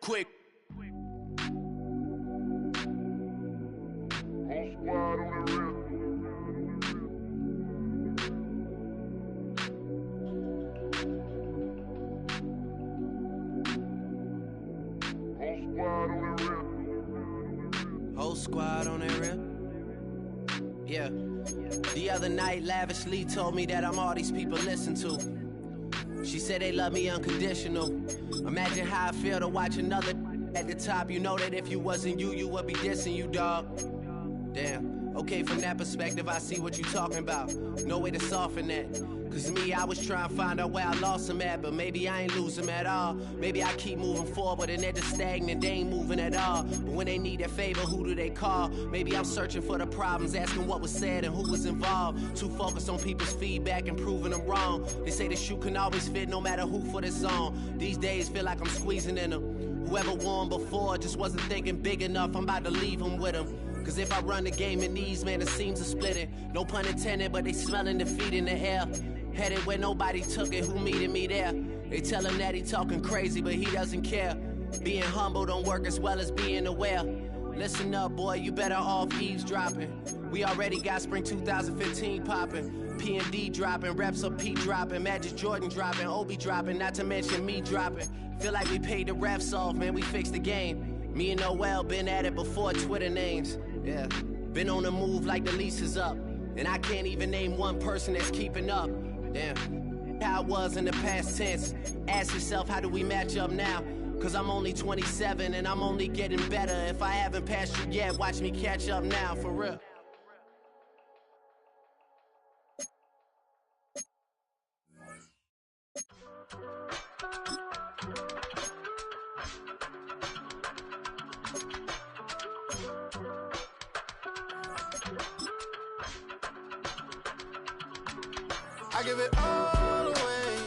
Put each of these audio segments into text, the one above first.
quick. Whole squad on that rip. Yeah. The other night, lavishly told me that I'm all these people listen to. She said they love me unconditional. Imagine how I feel to watch another at the top. You know that if you wasn't you, you would be dissing you, dog. Damn. Okay, from that perspective, I see what you talking about. No way to soften that. Cause me, I was trying to find out where I lost them at, but maybe I ain't lose them at all. Maybe I keep moving forward and they're just stagnant, they ain't moving at all. But when they need a favor, who do they call? Maybe I'm searching for the problems, asking what was said and who was involved. Too focused on people's feedback and proving them wrong. They say the shoe can always fit no matter who for this song. These days feel like I'm squeezing in them. Whoever won before just wasn't thinking big enough, I'm about to leave them with them. Cause if I run the game in these, man, the seams are splitting. No pun intended, but they smelling defeat in the air. Headed where nobody took it, who meeting me there? They tell him that he talking crazy, but he doesn't care. Being humble don't work as well as being aware. Listen up, boy, you better off eavesdropping. We already got spring 2015 popping. P&D dropping, reps up P dropping, Magic Jordan dropping, Obi dropping, not to mention me dropping. Feel like we paid the refs off, man, we fixed the game. Me and Noel been at it before Twitter names. Yeah, been on the move like the lease is up. And I can't even name one person that's keeping up. Damn, how it was in the past tense. Ask yourself, how do we match up now? Cause I'm only 27 and I'm only getting better. If I haven't passed you yet, watch me catch up now, for real. I give it all away.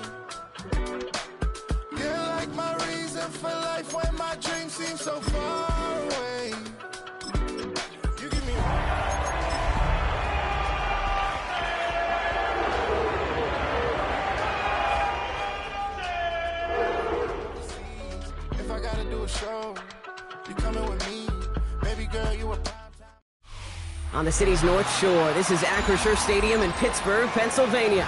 You're like my reason for life when my dreams seem so far away. You give me if I gotta do a show, you coming with me. Baby girl, you a prime time. On the city's North Shore, this is Acrisure Stadium in Pittsburgh, Pennsylvania.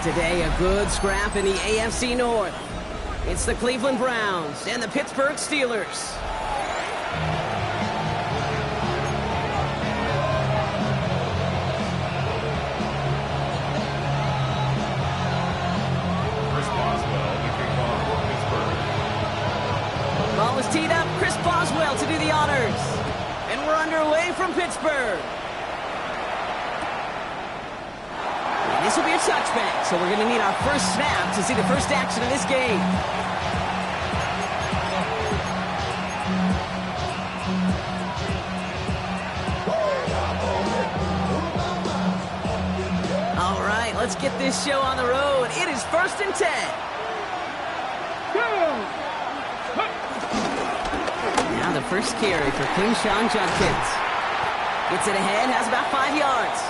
Today, a good scrap in the AFC North. It's the Cleveland Browns and the Pittsburgh Steelers. Chris Boswell, the kickoff for Pittsburgh. Ball is teed up. Chris Boswell to do the honors. And we're underway from Pittsburgh. And this will be a touchback, so we're going to need our first snap to see the first action of this game. All right, let's get this show on the road. It is 1st and 10. Now the first carry for Quinshawn Judkins. Gets it ahead, has about 5 yards.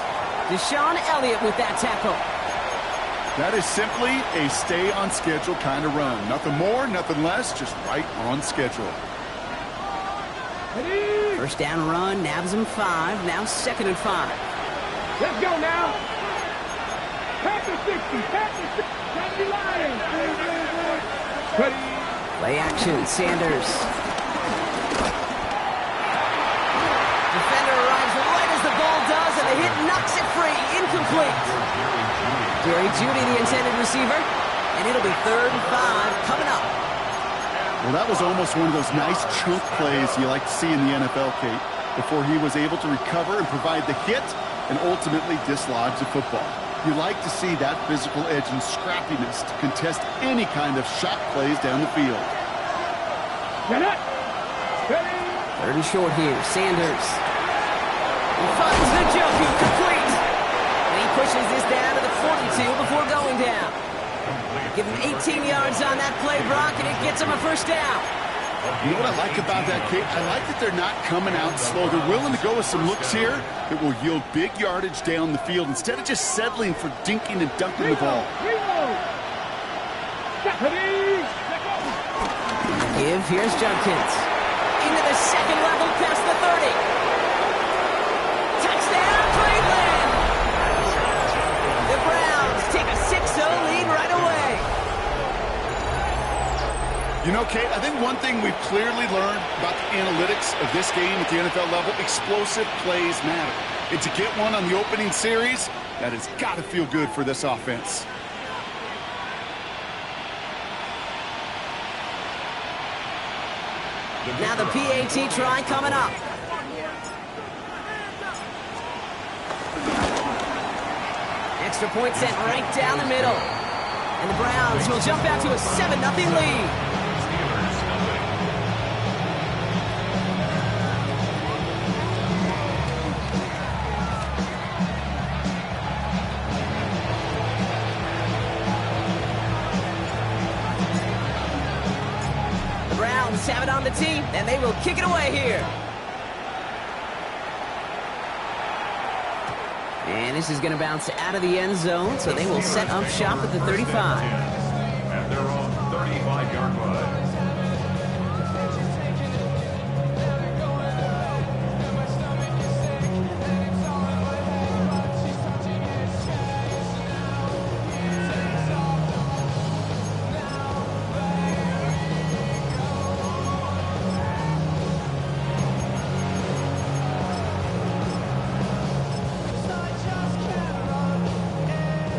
Deshaun Elliott with that tackle. That is simply a stay-on-schedule kind of run. Nothing more, nothing less, just right on schedule. First down run, nabs him 5, now 2nd and 5. Let's go now. Pack the 60, pack the 60. Don't be lying. Play action, Sanders. Defender arrives right as the ball does, and the hit knocks it free. Incomplete. Jerry Jeudy, the intended receiver, and it'll be 3rd and 5 coming up. Well, that was almost one of those nice chunk plays you like to see in the NFL, Kate, before he was able to recover and provide the hit and ultimately dislodge the football. You like to see that physical edge and scrappiness to contest any kind of shot plays down the field. 3rd and short here, Sanders. He finds the jump, complete. And he pushes this down to the 42 before going down. Give him 18 yards on that play, Brock, and it gets him a first down. You know what I like about that, Kate? I like that they're not coming out slow. They're willing to go with some looks here that will yield big yardage down the field instead of just settling for dinking and dunking the ball. give. Here's Judkins. Into the second level past the 30. Touchdown, Cleveland! The Browns take a 6-0 lead right away. You know, Kate, I think one thing we've clearly learned about the analytics of this game at the NFL level, explosive plays matter. And to get one on the opening series, that has got to feel good for this offense. Now the PAT try coming up. Extra point sent right down the middle. And the Browns will jump out to a 7-0 lead. Have it on the team, and they will kick it away here. And this is going to bounce out of the end zone, so they will set up shop at the 35. And they're on 35-yard line.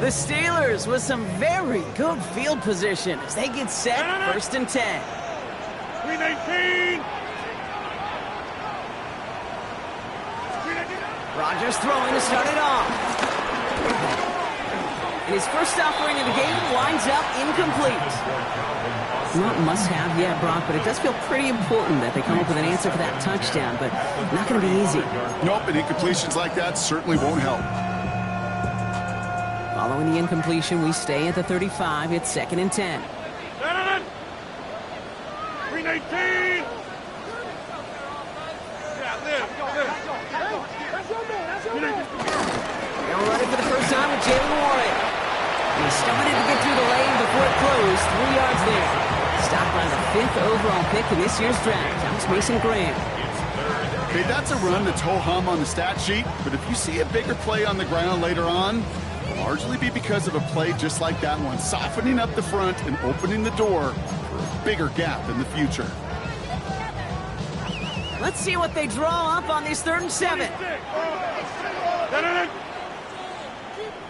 The Steelers with some very good field position as they get set, 1st and 10. 319. Rodgers throwing to start it off. And his first offering of the game winds up incomplete. Not must-have yet, Brock, but it does feel pretty important that they come up with an answer for that touchdown, but not going to be easy. Nope, and incompletions like that certainly won't help. Following the incompletion, we stay at the 35. It's 2nd and 10. 319. They'll run it for the first time with Jalen Warren. He started to get through the lane before it closed. 3 yards there. Stopped by the 5th overall pick in this year's draft. That was Mason Graham. Okay, that's a run that's ho-hum on the stat sheet, but if you see a bigger play on the ground later on, largely be because of a play just like that one, softening up the front and opening the door for a bigger gap in the future. Let's see what they draw up on this 3rd and 7.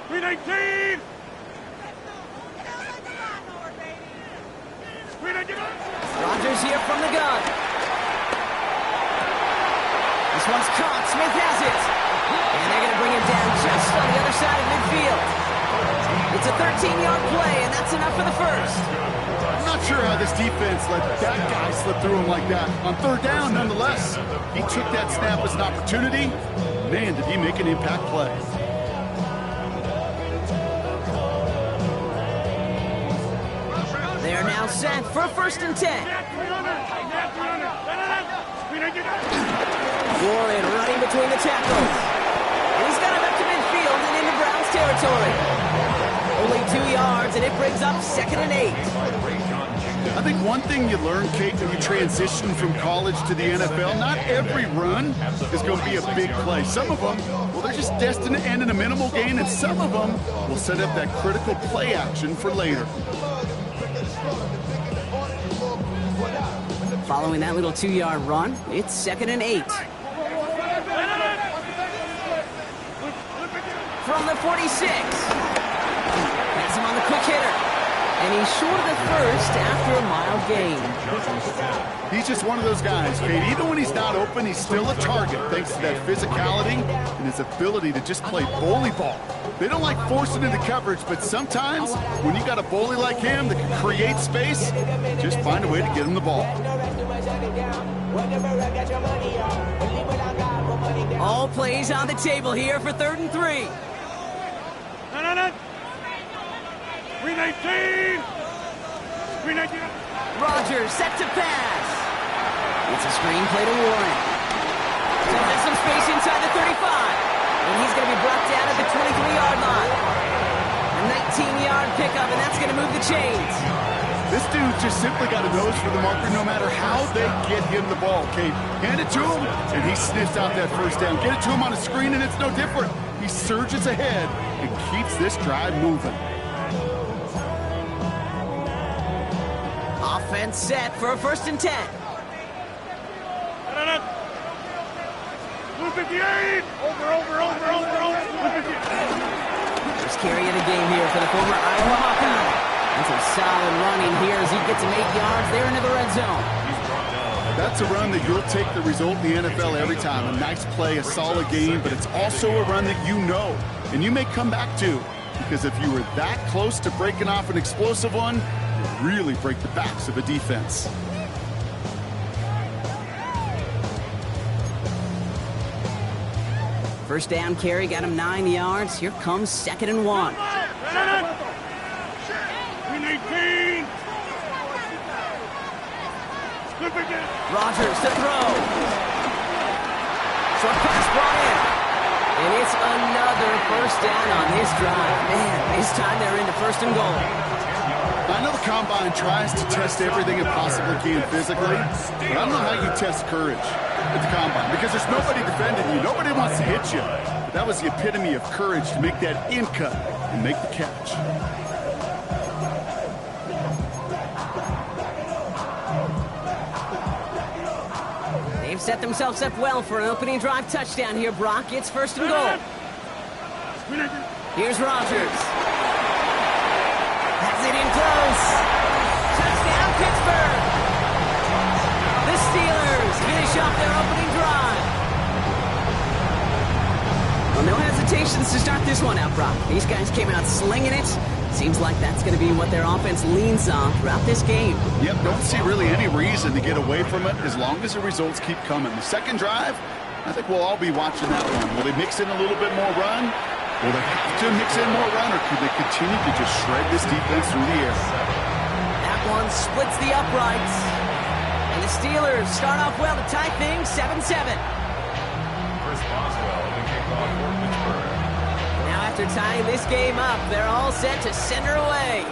319. Rodgers here from the gun. This one's caught. Smith has it. And they're going to bring him down just on the other side of midfield. It's a 13-yard play, and that's enough for the first. I'm not sure how this defense let that guy slip through him like that. On 3rd down, nonetheless, he took that snap as an opportunity. Man, did he make an impact play. They are now set for 1st and 10. Warren running between the tackles. And he's got it up to midfield and into Browns territory. Only 2 yards, and it brings up 2nd and 8. I think one thing you learn, Kate, when you transition from college to the NFL, not every run is going to be a big play. Some of them, well, they're just destined to end in a minimal gain, and some of them will set up that critical play action for later. Following that little 2-yard run, it's 2nd and 8. From the 46. Has him on the quick hitter. And he's short of the first after a mild gain. He's just one of those guys, Kate. Even when he's not open, he's still a target thanks to that physicality and his ability to just play bully ball. They don't like forcing into coverage, but sometimes when you got a bully like him that can create space, just find a way to get him the ball. All plays on the table here for 3rd and 3. 319. Rodgers set to pass. It's a screen play to Warren. Still has some space inside the 35. And he's going to be brought down at the 23-yard line. A 19-yard pickup, and that's going to move the chains. This dude just simply got a nose for the marker no matter how they get him the ball, Kate. Hand it to him, and he sniffs out that first down. Get it to him on a screen, and it's no different. He surges ahead and keeps this drive moving. Offense set for a 1st and 10. First carry of the game here for the former Iowa Hawkeye. And some solid running here as he gets him 8 yards there into the red zone. That's a run that you'll take the result in the NFL every time. A nice play, a solid game, but it's also a run that you know and you may come back to, because if you were that close to breaking off an explosive one, you really break the backs of a defense. First down carry got him 9 yards. Here comes 2nd and 1. Rodgers to throw. Short pass brought in. And it's another first down on this drive. Man, this time they're into 1st and goal. I know the Combine tries to test everything it possibly can physically, but I don't know how you test courage at the Combine, because there's nobody defending you. Nobody wants to hit you. But that was the epitome of courage to make that in cut and make the catch. They've set themselves up well for an opening drive touchdown here, Brock. It's 1st and goal. Here's Rodgers. Has it in close. Touchdown, Pittsburgh. The Steelers finish off their opening drive. Well, no hesitations to start this one out, Brock. These guys came out slinging it. Seems like that's going to be what their offense leans on throughout this game. Yep, don't see really any reason to get away from it as long as the results keep coming. The second drive, I think we'll all be watching that one. Will they mix in a little bit more run? Will they have to mix in more run, or could they continue to just shred this defense through the air? That one splits the uprights. And the Steelers start off well to tie things 7-7. Chris Boswell, the kickoff for Pittsburgh. Now after tying this game up, they're all set to send her away.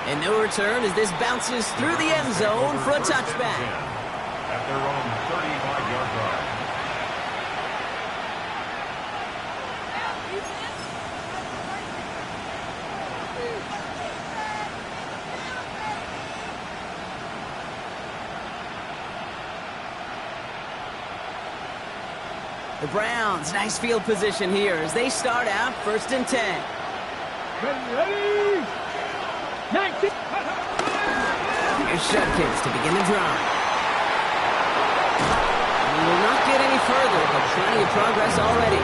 And no return as this bounces through the end zone for a touchback. At their own 35-yard line. The Browns, nice field position here as they start out 1st and 10. Ready? 19. Here's Judkins to begin the drive. We will not get any further, but plenty of progress already.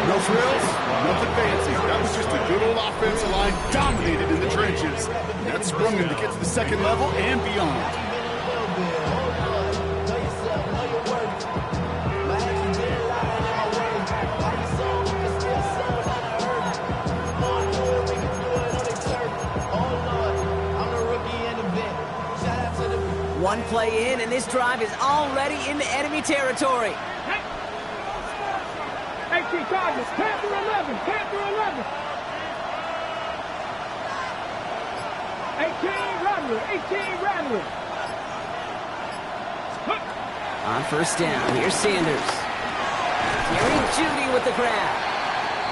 No frills, nothing fancy. That was just a good old offensive line dominated in the trenches. And that sprung them to get to the second level and beyond. One play in, and this drive is already into enemy territory. 18 Cardinals, Panther 11, Panther 11. 18 Rattler. On 1st down, here's Sanders. Jerry Judy with the grab.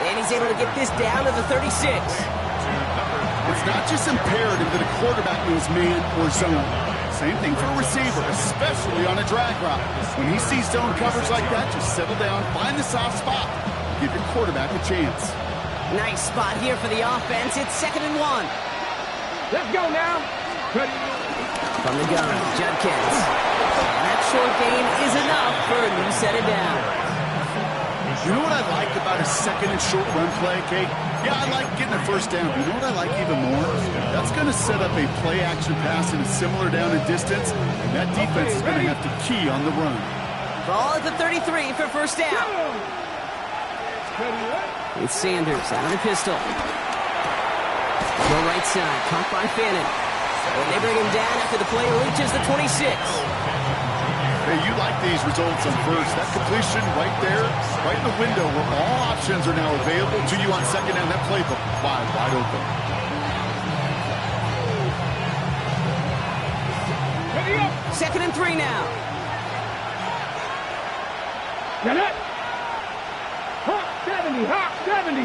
And he's able to get this down to the 36. It's not just imperative that a quarterback knows man or zone. Same thing for a receiver, especially on a drag route. When he sees zone coverage like that, just settle down, find the soft spot, give your quarterback a chance. Nice spot here for the offense. It's 2nd and 1. Let's go now. Ready? From the gun, Judkins. And that short gain is enough for a new set of downs. You know what I like about a second and short run play, Kate? Yeah, I like getting a 1st down. But you know what I like even more? That's going to set up a play-action pass in a similar down and distance, and that defense is going to have to key on the run. Ball at the 33 for 1st down. It's Sanders out of the pistol. Go right side, caught by Fannin. And they bring him down after the play reaches the 26. Hey, you like these results on first. That completion right there, right in the window where all options are now available to you on second down. That playbook wide open. Second and 3 now. Get it? Hawk 70, Hawk 70.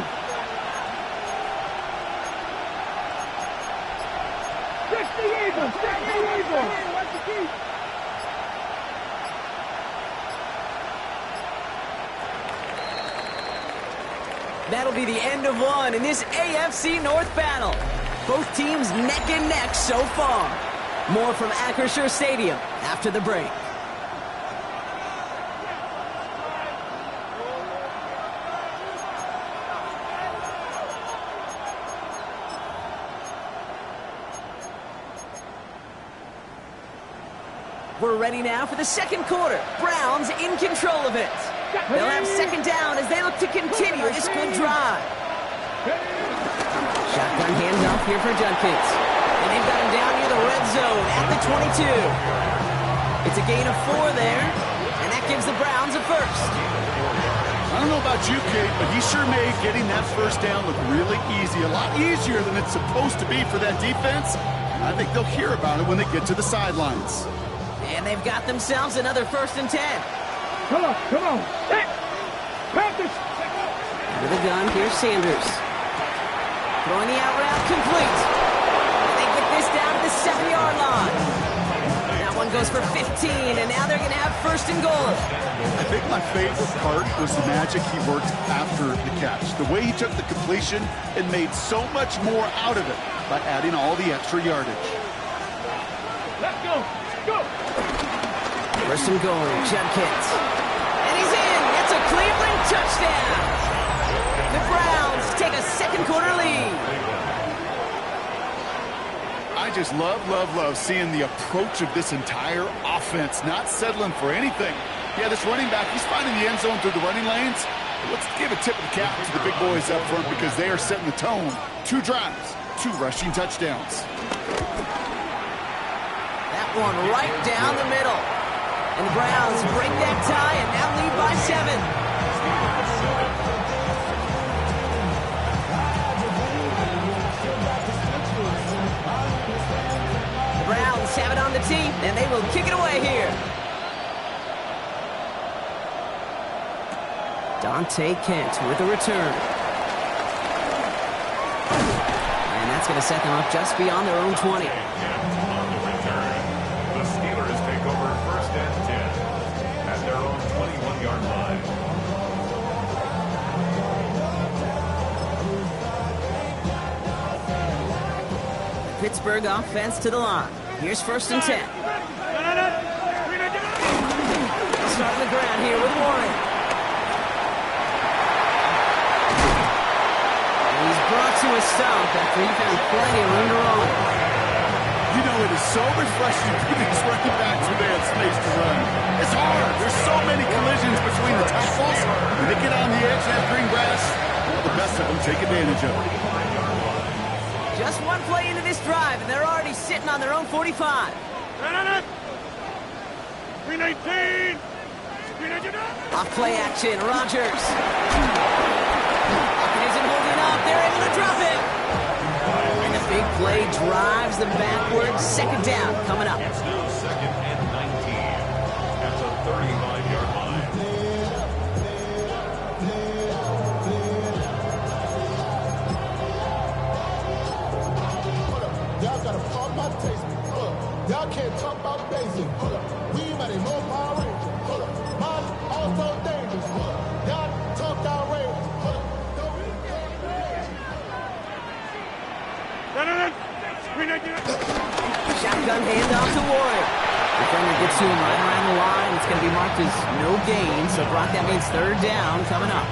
60 Eagles, 60 Eagles. What's the key? That'll be the end of one in this AFC North battle. Both teams neck and neck so far. More from Acrisure Stadium after the break. We're ready now for the second quarter. Browns in control of it. They'll have second down as they look to continue this good drive. Shotgun handoff here for Judkins. And they've got him down near the red zone at the 22. It's a gain of 4 there, and that gives the Browns a first. I don't know about you, Kate, but he sure made getting that first down look really easy. A lot easier than it's supposed to be for that defense. I think they'll hear about it when they get to the sidelines. And they've got themselves another first and 10. Come on, come on. Hey, Panthers. With a gun, here's Sanders. Throwing the out route complete. And they get this down to the 7-yard line. That one goes for 15, and now they're going to have first and goal. I think my favorite part was the magic he worked after the catch. The way he took the completion and made so much more out of it by adding all the extra yardage. Let's go. Go. First and goal, Judkins. And he's in. It's a Cleveland touchdown. The Browns take a second quarter lead. I just love seeing the approach of this entire offense, not settling for anything. Yeah, this running back, he's finding the end zone through the running lanes. Let's give a tip of the cap to the big boys up front because they are setting the tone. 2 drives, 2 rushing touchdowns. That one right down the middle. And the Browns break that tie and now lead by 7. The Browns have it on the tee, and they will kick it away here. Dante Kent with a return. And that's going to set them up just beyond their own 20. Pittsburgh offense to the line. Here's first and 10. Start on the ground here with Warren. And he's brought to a stop after he found plenty of room to run. You know, it is so refreshing for these running backs when they have space to run. It's hard. There's so many collisions between the tackles. When they get on the edge of that green grass, the best of them take advantage of it. Just one play into this drive, and they're already sitting on their own 45. 319. Off play action, Rodgers. Pocket isn't holding up. They're able to drop it. And the big play drives them backwards. Second down coming up. It's now second and 19 at the 35-yard line. Y'all gotta pump my taste. Y'all can't talk about basic. We mighty more Power Ranger. Mine also dangerous. Y'all talk outrageous. Shotgun handoff to Warren. Defender gets to him right around the line. It's going to be marked as no gain. So, Brock, that means third down coming up.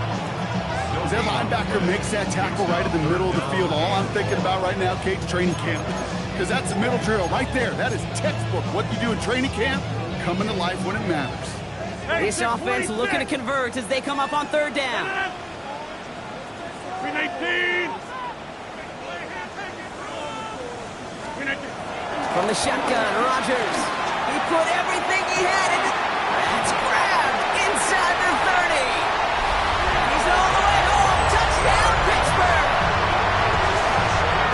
As that linebacker makes that tackle right in the middle of the field, all I'm thinking about right now, Kate, training camp. Because that's a middle drill right there. That is textbook. What you do in training camp, coming to life when it matters. This offense looking to convert as they come up on third down. 319. From the shotgun, Rodgers. He put everything he had into...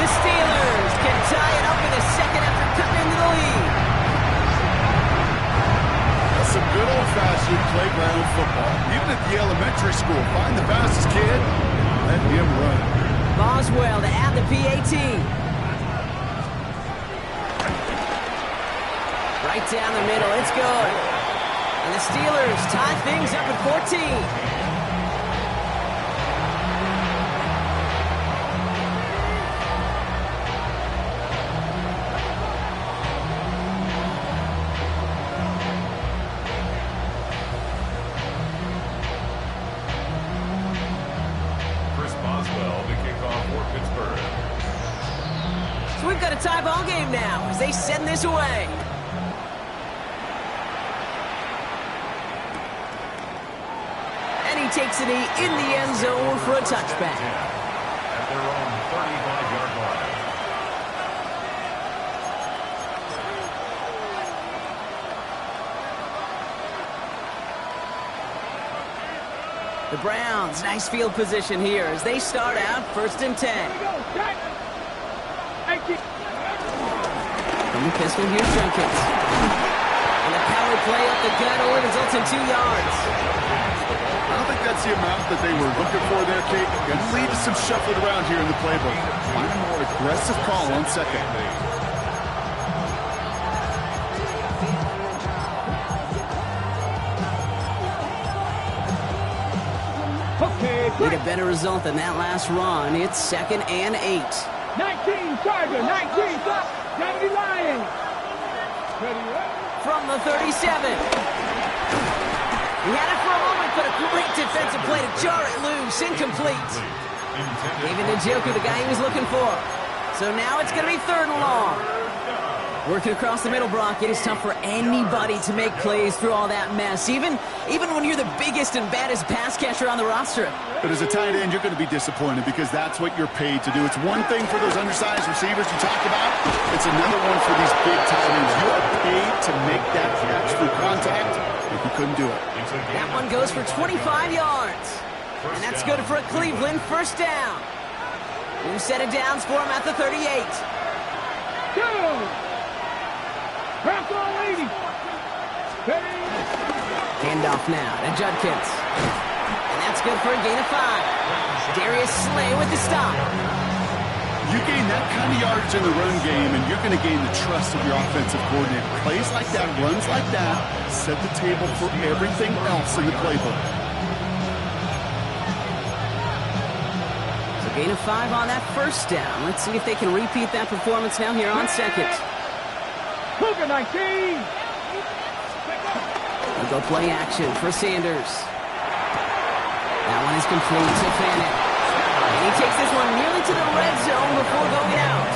The Steelers can tie it up in a second after cutting into the lead. That's some good old-fashioned playground football. Even at the elementary school, find the fastest kid, let him run. Boswell to add the PAT. Right down the middle, it's good. And the Steelers tie things up at 14. So we've got a tie ball game now as they send this away. And he takes it in the end zone for a touchback. At their own 35-yard line. The Browns, nice field position here as they start out 1st and 10. From the pistol, here's Jenkins. And a power play up the gut only results in 2 yards. I don't think that's the amount that they were looking for there, Kate. Going to lead to some shuffling around here in the playbook. Find a more aggressive call on second. Need a better result than that last run. It's 2nd and 8. 19 Charger, 19 70 Lions. From the 37. He had it for a moment, but a great defensive play to jar it loose. Incomplete. David Njoku, the guy he was looking for. So now it's going to be 3rd and long. Working across the middle, Brock, it is tough for anybody to make plays through all that mess, even when you're the biggest and baddest pass catcher on the roster. But as a tight end, you're going to be disappointed because that's what you're paid to do. It's one thing for those undersized receivers you talked about. It's another one for these big tight ends. You are paid to make that catch through contact, and you couldn't do it. That one goes for 25 yards. And that's good for a Cleveland 1st down. New set of downs for him at the 38. Go! Crack on, lady. Handoff now to Judkins. And that's good for a gain of 5. Darius Slay with the stop. You gain that kind of yardage in the run game, and you're going to gain the trust of your offensive coordinator. Plays like that, runs like that, set the table for everything else in the playbook. So gain of 5 on that 1st down. Let's see if they can repeat that performance now here on 2nd. Cougar 19. We'll go play action for Sanders. That one is complete to Fannin. And he takes this one nearly to the red zone before going out.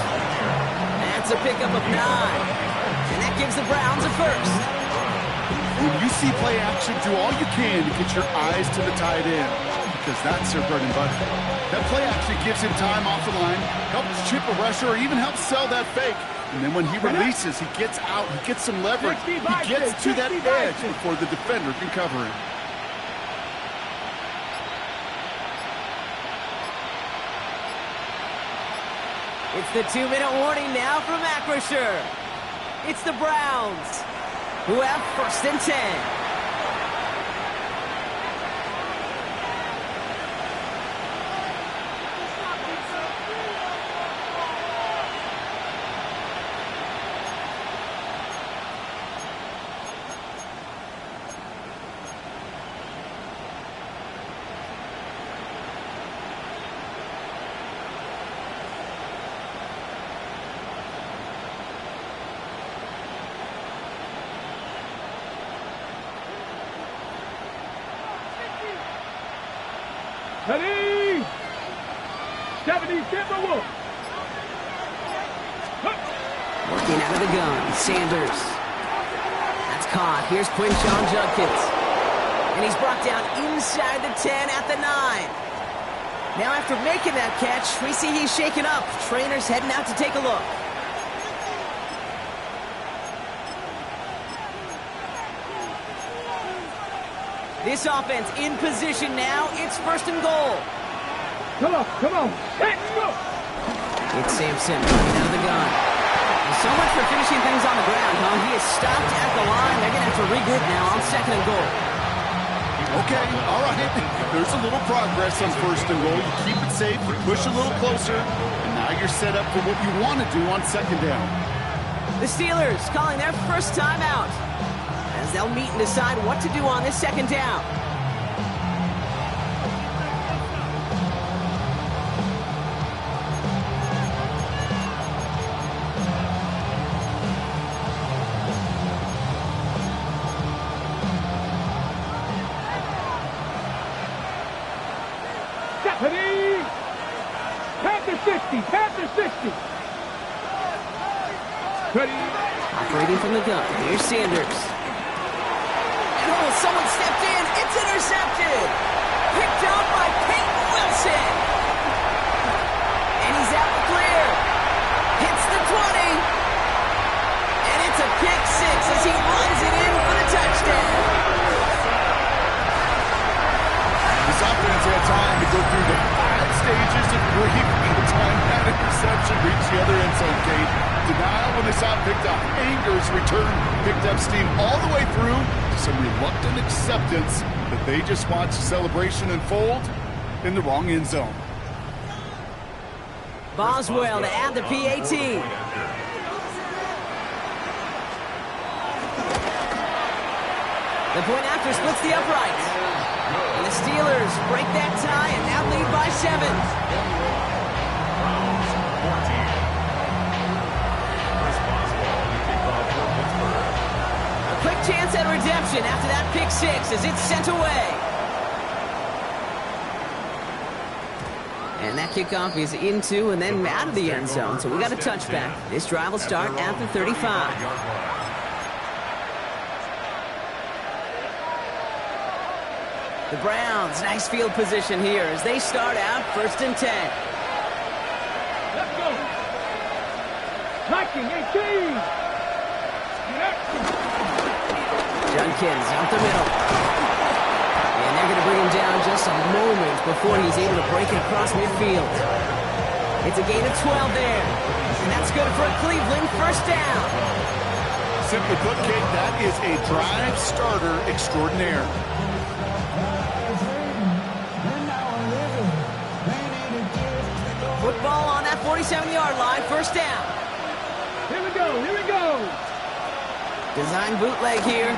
That's a pickup of 9. And that gives the Browns a 1st. When you see play action, do all you can to get your eyes to the tight end, because that's their bread and butter. That play action gives him time off the line, helps chip a rusher, or even helps sell that fake. And then when he releases, he gets out, he gets some leverage, he gets to that edge before the defender can cover him. It's the 2-minute warning now from Acrisure. It's the Browns, who have 1st and 10. Ready? 70 Timberwolves. Working out of the gun, Sanders. That's caught. Here's Quinshon Judkins. And he's brought down inside the 10 at the 9. Now after making that catch, we see he's shaken up. Trainer's heading out to take a look. This offense in position now. It's 1st and goal. Come on, let's go. It's Sampson coming out of the gun. So much for finishing things on the ground, huh? He is stopped at the line. They're going to have to regroup now on 2nd and goal. Okay, all right. There's a little progress on 1st and goal. You keep it safe, you push a little closer, and now you're set up for what you want to do on 2nd down. The Steelers calling their first time out as they'll meet and decide what to do on this 2nd down. Panther 60, Panther 60. Operating from the gun, here's Sanders. And someone stepped in, it's intercepted. Picked up by Peyton Wilson. And he's out the clear. Hits the 20. And it's a pick 6 as he runs it in for the touchdown. This offense had time to go through the 5 stages of grief by the time that interception reached the other end zone, Kate. Denial when they saw it picked up. Anger's return picked up steam all the way through to some reluctant acceptance that they just watched the celebration unfold in the wrong end zone. Boswell to add the PAT. The point after splits the upright. And the Steelers break that tie and now lead by 7. Quick chance at redemption after that pick 6 as it's sent away. And that kickoff is into and then out of the end zone, so we got a touchback. This drive will start at the 35. The Browns, nice field position here as they start out 1st and 10. Let's go. 19, 18. Junkins out the middle. And they're going to bring him down just a moment before he's able to break it across midfield. It's a gain of 12 there. And that's good for a Cleveland 1st down. Simply put, Kate, that is a drive starter extraordinaire. Football on that 47-yard line, 1st down. Here we go, here we go. Design bootleg here.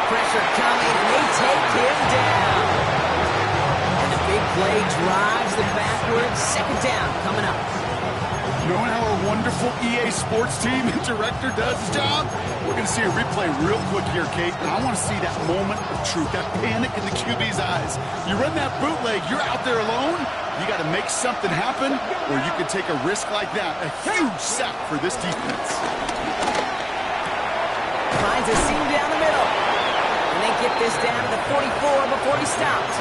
Pressure coming, and they take him down. And the big play drives them backwards. 2nd down coming up. Knowing how our wonderful EA Sports team and director does his job, we're going to see a replay real quick here, Kate. And I want to see that moment of truth, that panic in the QB's eyes. You run that bootleg, you're out there alone. You got to make something happen, or you can take a risk like that. A huge sack for this defense. Finds a seam down the middle. And they get this down to the 44 before he stops.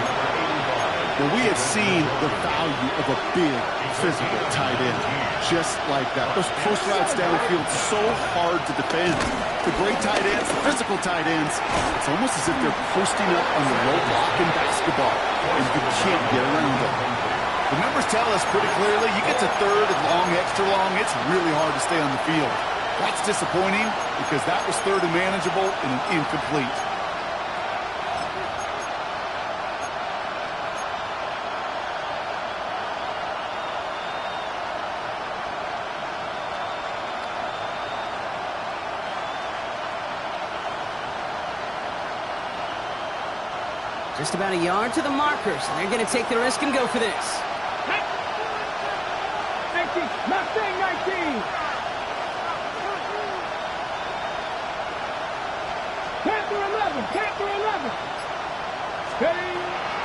Well, we have seen the value of a big, physical tight end. Just like that. Those post routes downfield, so hard to defend. The great tight ends, the physical tight ends, it's almost as if they're posting up on the low block in basketball, and you can't get around them. The numbers tell us pretty clearly, you get to 3rd and long, extra long, it's really hard to stay on the field. That's disappointing because that was 3rd and manageable and an incomplete. Just about a yard to the markers, and they're going to take the risk and go for this. 19, Mustang 19. Panther 11, Panther 11. Steady.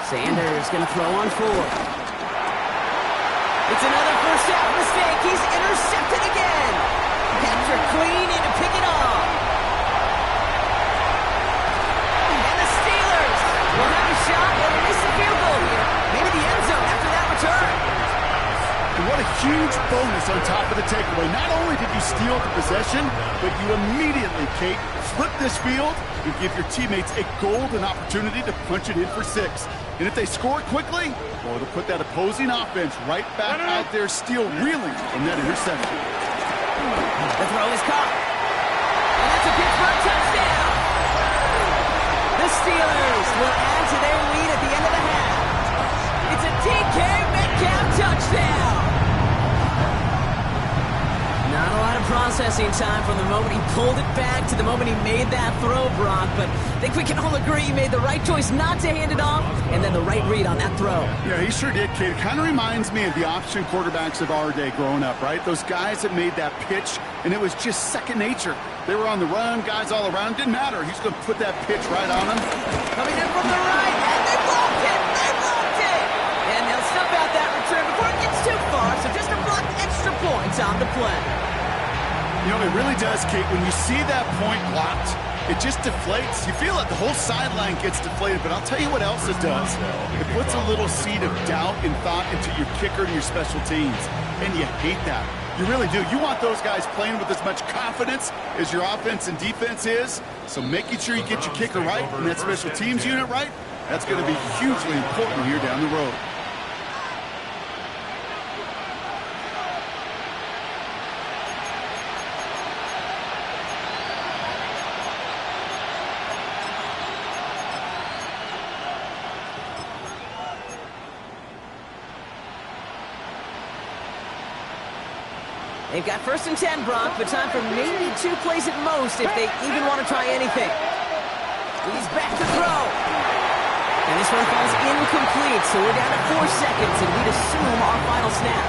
Sanders going to throw on 4. It's another 1st down mistake. He's intercepted again. Patrick Queen in to pick it off. And the Steelers will have a shot at a missed field goal here. Maybe the end zone after that return. And what a huge bonus on top of the takeaway. Not only did you steal the possession, but you immediately, Kate, flip this field and give your teammates a golden opportunity to punch it in for 6. And if they score quickly, well, it'll put that opposing offense right back out there, still reeling from that interception. The throw is caught. And that's a Pittsburgh touchdown. The Steelers will add to their lead at the end of the half. It's a DK Metcalf touchdown. Not a lot of processing time from the moment he pulled it back to the moment he made that throw, Brock, but I think we can all agree he made the right choice not to hand it off, and then the right read on that throw. Yeah, he sure did, Kate. It kind of reminds me of the option quarterbacks of our day growing up, right? Those guys that made that pitch, and it was just second nature. They were on the run, guys all around. Didn't matter. He's going to put that pitch right on them. Coming in from the right, and they blocked it! They blocked it! And they'll stop out that return before it gets too far, so just a block extra points on the play. You know, it really does, Kate. When you see that point blocked, it just deflates. You feel it. The whole sideline gets deflated. But I'll tell you what else it does. It puts a little seed of doubt and thought into your kicker and your special teams. And you hate that. You really do. You want those guys playing with as much confidence as your offense and defense is. So making sure you get your kicker right and that special teams unit right, that's going to be hugely important here down the road. They've got 1st and 10, Brock, but time for maybe 2 plays at most if they even want to try anything. He's back to throw. And this one falls incomplete, so we're down to 4 seconds, and we'd assume our final snap.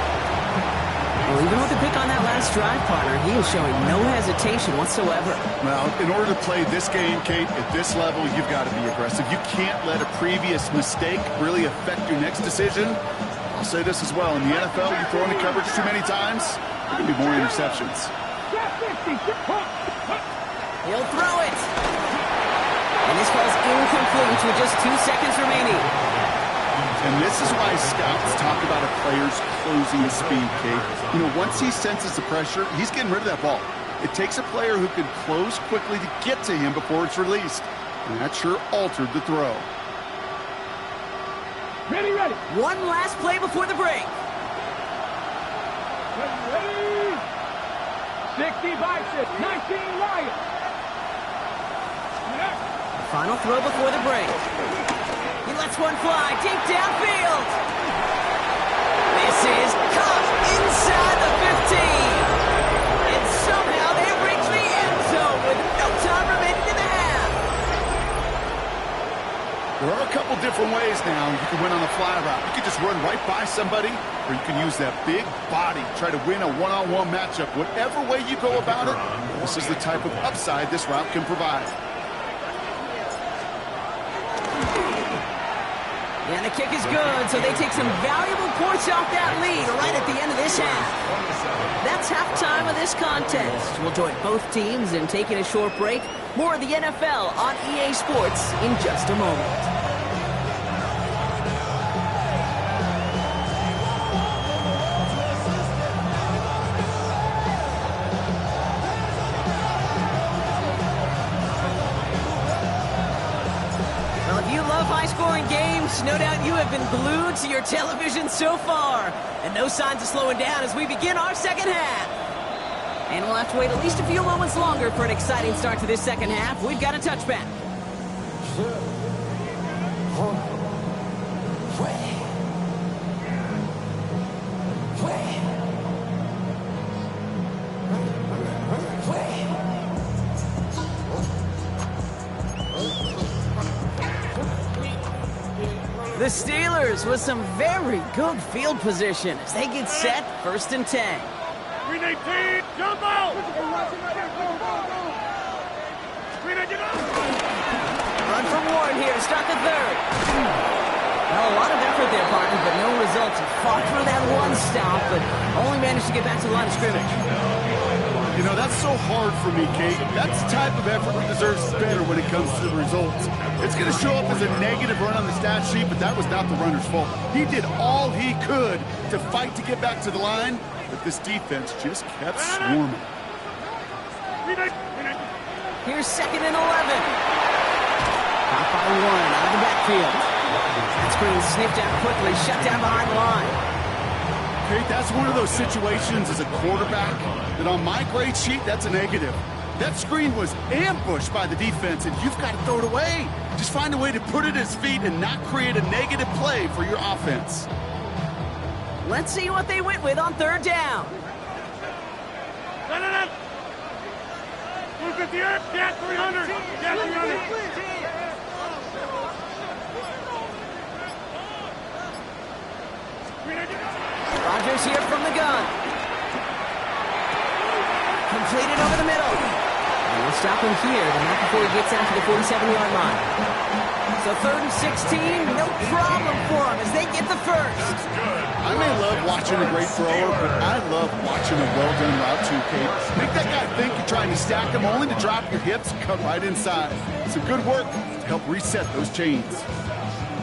Well, even with the pick on that last drive, partner, he is showing no hesitation whatsoever. Well, in order to play this game, Kate, at this level, you've got to be aggressive. You can't let a previous mistake really affect your next decision. I'll say this as well. In the NFL, you throw into coverage too many times, there are going to be more interceptions. He'll throw it. And this falls incomplete with just 2 seconds remaining. And this is why scouts talk about a player's closing speed, Kate. You know, once he senses the pressure, he's getting rid of that ball. It takes a player who can close quickly to get to him before it's released. And that sure altered the throw. Ready, ready. One last play before the break. Ready. 60 Bison, 19 Lions. Final throw before the break. He lets one fly deep downfield. This is caught inside the 15. And somehow they reach the end zone with no time remaining in the half. There are a couple different ways now. You can win on the fly route. You can just run right by somebody, or you can use that big body, try to win a one-on-one matchup. Whatever way you go about it, this is the type of upside this route can provide. And the kick is good, so they take some valuable points off that lead right at the end of this half. That's halftime of this contest. We'll join both teams in taking a short break. More of the NFL on EA Sports in just a moment. High-scoring games, no doubt you have been glued to your television so far. And no signs of slowing down as we begin our second half. And we'll have to wait at least a few moments longer for an exciting start to this second half. We've got a touchback. The Steelers with some very good field position as they get set, 1st and 10. Green 18, jump out! Run from Warren here to start the 3rd. Well, a lot of effort there, partner, but no results. He fought for that one stop, but only managed to get back to the line of scrimmage. You know, that's so hard for me, Kate. That's the type of effort that deserves better when it comes to the results. It's going to show up as a negative run on the stat sheet, but that was not the runner's fault. He did all he could to fight to get back to the line, but this defense just kept swarming. Here's 2nd and 11. Caught by 1 out of the backfield. That screen sniffed out quickly, shut down behind the line. Okay, that's one of those situations as a quarterback that on my grade sheet, that's a negative. That screen was ambushed by the defense, and you've got to throw it away. Just find a way to put it at his feet and not create a negative play for your offense. Let's see what they went with on third down. 158, yeah, 300, yeah, 300. Rodgers here from the gun. Completed over the middle. And we'll stop him here, but not before he gets out to the 47-yard line. So 3rd and 16, no problem for him as they get the first. I may love watching a great thrower, but I love watching a well-done route too, Kate. Make that guy think you're trying to stack him only to drop your hips and cut right inside. Some good work to help reset those chains.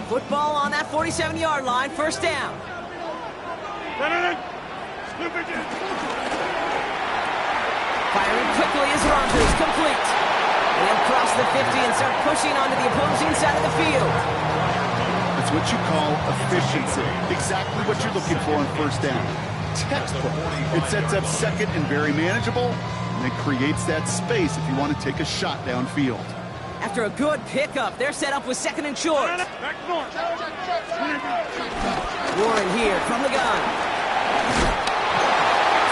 Football on that 47-yard line, first down. Firing quickly is Rodgers, complete. And he'll cross the 50 and start pushing onto the opposing side of the field. That's what you call efficiency. Exactly what you're looking for on first down. Textbook. It sets up second and very manageable, and it creates that space if you want to take a shot downfield. After a good pickup, they're set up with 2nd and short. Warren here from the gun.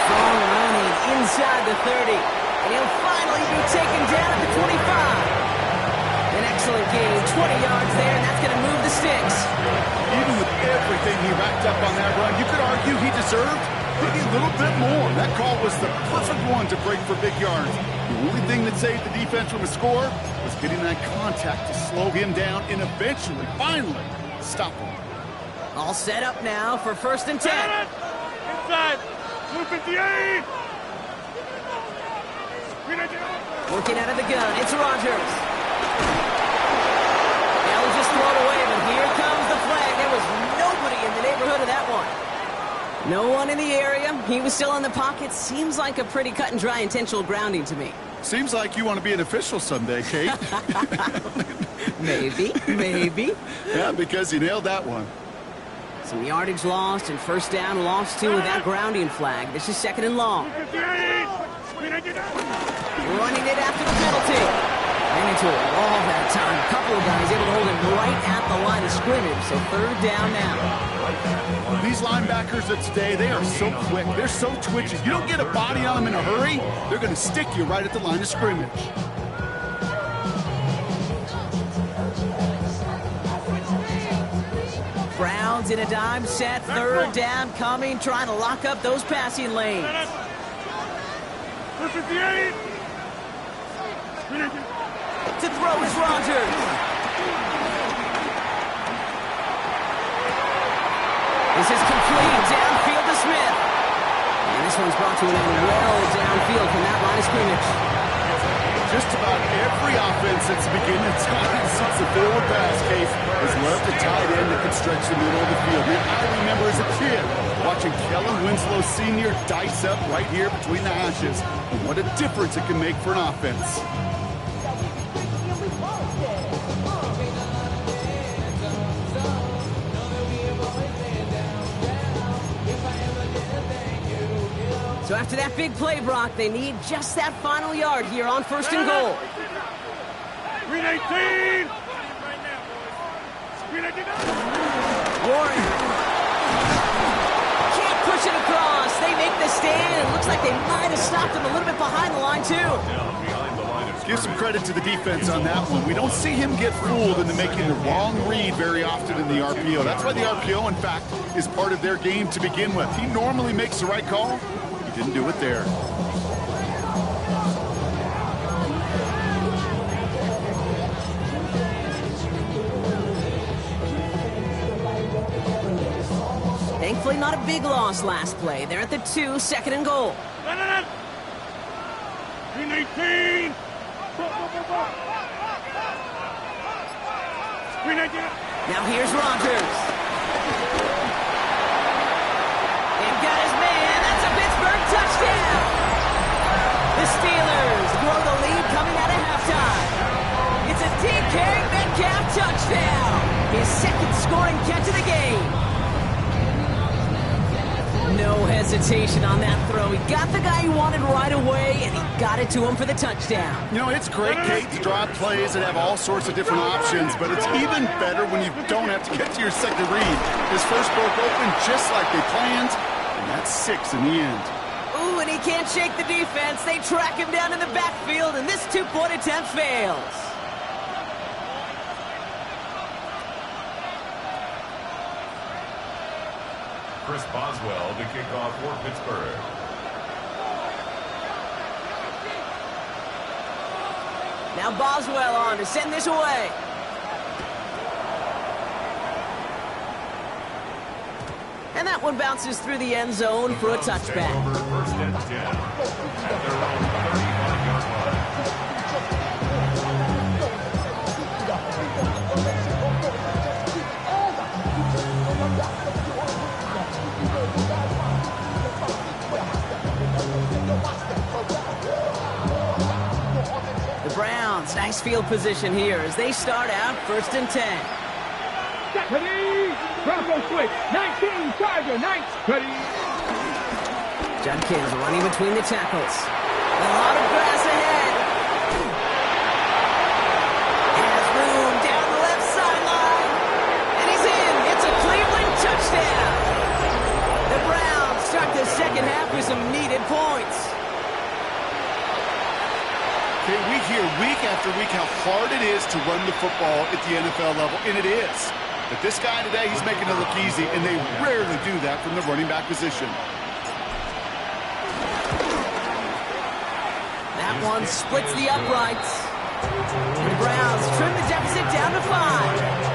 Strong running inside the 30. And he'll finally be taken down at the 25. An excellent gain, 20 yards there, and that's going to move the sticks. Even with everything he racked up on that run, you could argue he deserved maybe a little bit more. That call was the perfect one to break for big yards. The only thing that saved the defense from a score was getting that contact to slow him down and eventually, finally, stop him. All set up now for 1st and 10. Inside, 258. Working out of the gun, it's Rodgers. They'll just throw it away, but here comes the flag. There was nobody in the neighborhood of that one. No one in the area. He was still in the pocket. Seems like a pretty cut and dry intentional grounding to me. Seems like you want to be an official someday, Kate. Maybe. Yeah, because you nailed that one. Some yardage lost and first down lost too with that grounding flag. This is 2nd and long. Running it after the penalty. Ran into a wall that time. A couple of guys able to hold him right at the line of scrimmage. So 3rd down now. These linebackers of today, they are so quick. They're so twitchy. You don't get a body on them in a hurry, they're going to stick you right at the line of scrimmage. Browns in a dime set. 3rd down coming. Trying to lock up those passing lanes. 258. To throw is Rodgers. This is complete. Downfield to Smith. And this one's brought to an end well downfield from that line of scrimmage. Just about every offense since the beginning of time since the forward pass case has loved a tight end that can stretch the middle of the field. And I remember as a kid watching Kellen Winslow Sr. dice up right here between the hashes. And what a difference it can make for an offense. So after that big play, Brock, they need just that final yard here on 1st and goal. 319. Warren can't push it across. They make the stand. It looks like they might have stopped him a little bit behind the line, too. Give some credit to the defense on that one. We don't see him get fooled into making the wrong read very often in the RPO. That's why the RPO, in fact, is part of their game to begin with. He normally makes the right call. He didn't do it there. Thankfully, not a big loss last play. They're at the 2, 2nd and goal. 319. Now here's Rodgers. And got his man. That's a Pittsburgh touchdown. The Steelers grow the lead coming out of halftime. It's a DK Metcalf touchdown. His second scoring catch of the game. No hesitation on that throw. He got the guy he wanted right away, and he got it to him for the touchdown. You know, it's great, Kate, to draw plays that have all sorts of different options, but it's even better when you don't have to get to your second read. His first broke open just like they planned, and that's 6 in the end. Ooh, and he can't shake the defense. They track him down in the backfield, and this two-point attempt fails. Chris Boswell to kick off for Pittsburgh. Now Boswell on to send this away. And that one bounces through the end zone for a touchback. First and 10 at their own 35-yard line. The Browns, nice field position here as they start out first and 10. Ready? Bronco switch. 19, Charger, 19. Ready? Judkins running between the tackles. A lot of grass ahead. Has room down the left sideline. And he's in. It's a Cleveland touchdown. The Browns start the second half with some needed points. Okay, we hear week after week how hard it is to run the football at the NFL level, and it is. But this guy today, he's making it look easy, and they rarely do that from the running back position. That one splits the uprights. And the Browns trim the deficit down to 5.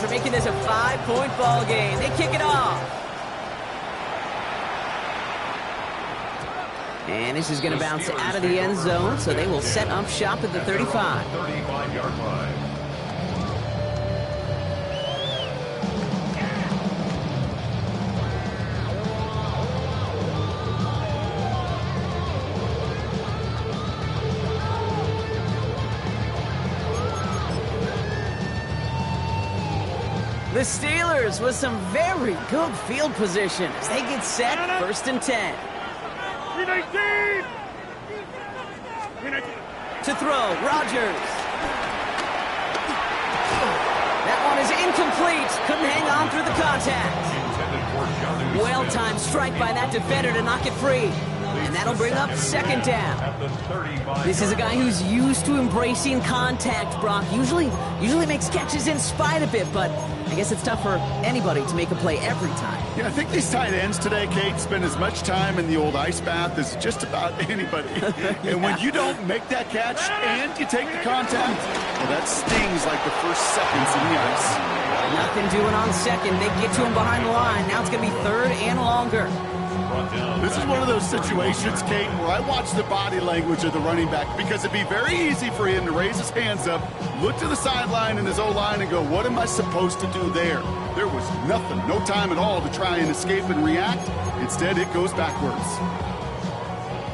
Making this a 5-point ball game. They kick it off. And this is going to bounce out of the end zone, so they will set up shop at the 35. 35-yard line. The Steelers with some very good field position as they get set first and 10. 319. To throw, Rodgers. That one is incomplete. Couldn't hang on through the contact. Well-timed strike by that defender to knock it free. And that'll bring up second down. This is a guy who's used to embracing contact, Brock. Usually makes catches in spite of it, but I guess it's tough for anybody to make a play every time. Yeah, I think these tight ends today, Kate, spend as much time in the old ice bath as just about anybody. And when you don't make that catch and you take the contact, well, that stings like the first seconds in the ice. Nothing doing on second. They get to him behind the line. Now it's going to be third and longer. This is one of those situations, Kate, where I watch the body language of the running back because it'd be very easy for him to raise his hands up, look to the sideline in his O-line and go, what am I supposed to do there? There was nothing, no time at all to try and escape and react. Instead, it goes backwards.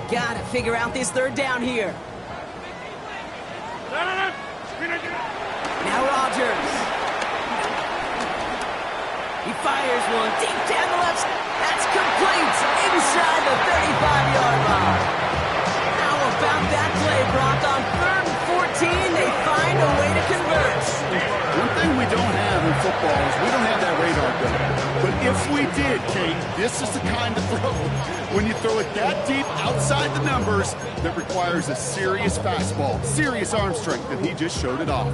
Gotta figure out this third down here. Now Rodgers. He fires one deep down the left side. That's complete inside the 35-yard line. How about that play, Brock? On 3rd and 14, they find a way to convert. One thing we don't have in football is we don't have that radar gun. But if we did, Kate, this is the kind of throw, when you throw it that deep outside the numbers, that requires a serious fastball, serious arm strength, and he just showed it off.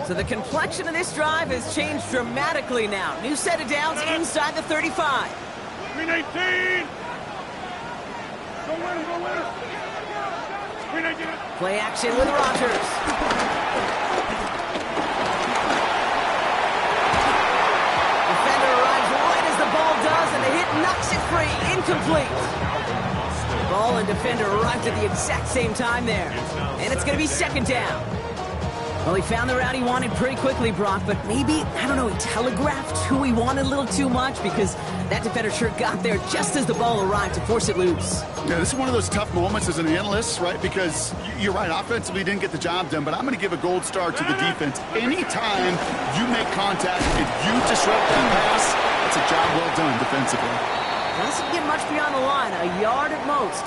So the complexion of this drive has changed dramatically now. New set of downs inside the 35. 319. Go winner, go winner. 319. Play action with Rodgers. Defender arrives right as the ball does, and the hit knocks it free. Incomplete. Ball and defender arrived at the exact same time there. And it's going to be second down. Well, he found the route he wanted pretty quickly, Brock, but maybe, I don't know, he telegraphed who he wanted a little too much because that defender sure got there just as the ball arrived to force it loose. Yeah, this is one of those tough moments as an analyst, right? Because you're right, offensively didn't get the job done, but I'm going to give a gold star to the defense. Anytime you make contact and you disrupt that pass, it's a job well done defensively. Doesn't get much beyond the line, a yard at most.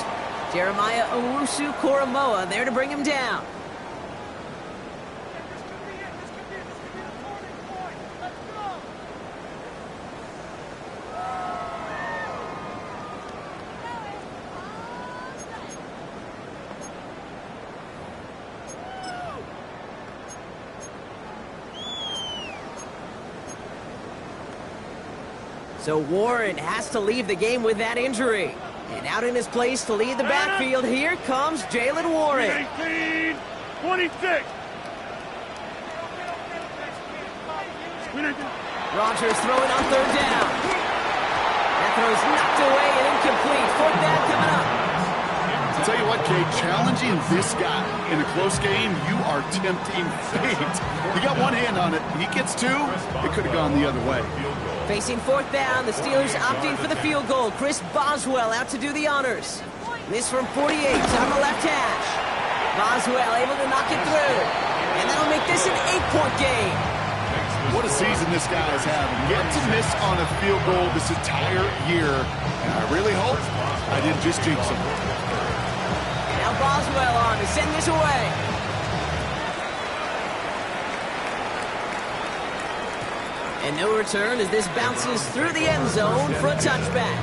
Jeremiah Owusu-Koramoah there to bring him down. So Warren has to leave the game with that injury. And out in his place to lead the backfield, here comes Jalen Warren. 18, 26. Rodgers throwing on third down. That throw's knocked away and incomplete. Fourth down coming up. I'll tell you what, Kate, challenging this guy in a close game, you are tempting fate. You got one hand on it. He gets two, it could have gone the other way. Facing fourth down, the Steelers opting for the field goal. Chris Boswell out to do the honors. This from 48 on the left hash. Boswell able to knock it through. And that'll make this an 8-point game. What a season this guy is having. Yet to miss on a field goal this entire year. And I really hope I didn't just jinx him. Now Boswell on to send this away. And no return as this bounces through the end zone for a touchback.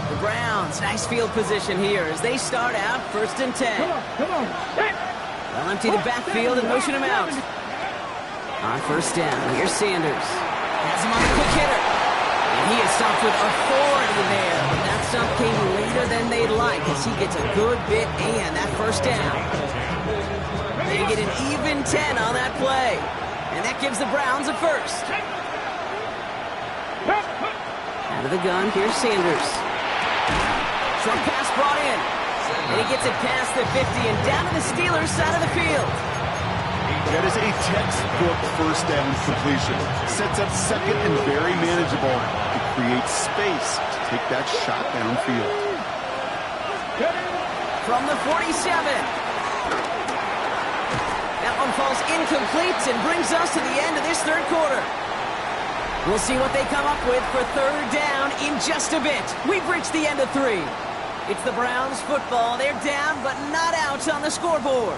The Browns, nice field position here as they start out 1st and 10. Come on. They'll empty the backfield and motion him out. On 1st down, here's Sanders. Has him on the quick hitter. And he is stopped with authority there. But that stop came later than they'd like as he gets a good bit and that 1st down. They get an even 10 on that play. And that gives the Browns a 1st. Out of the gun, here's Sanders. Short pass brought in. And he gets it past the 50 and down to the Steelers' side of the field. That is a textbook 1st down completion. Sets up 2nd and very manageable. It creates space to take that shot downfield. From the 47. That one falls incomplete and brings us to the end of this 3rd quarter. We'll see what they come up with for 3rd down in just a bit. We've reached the end of 3. It's the Browns football. They're down but not out on the scoreboard.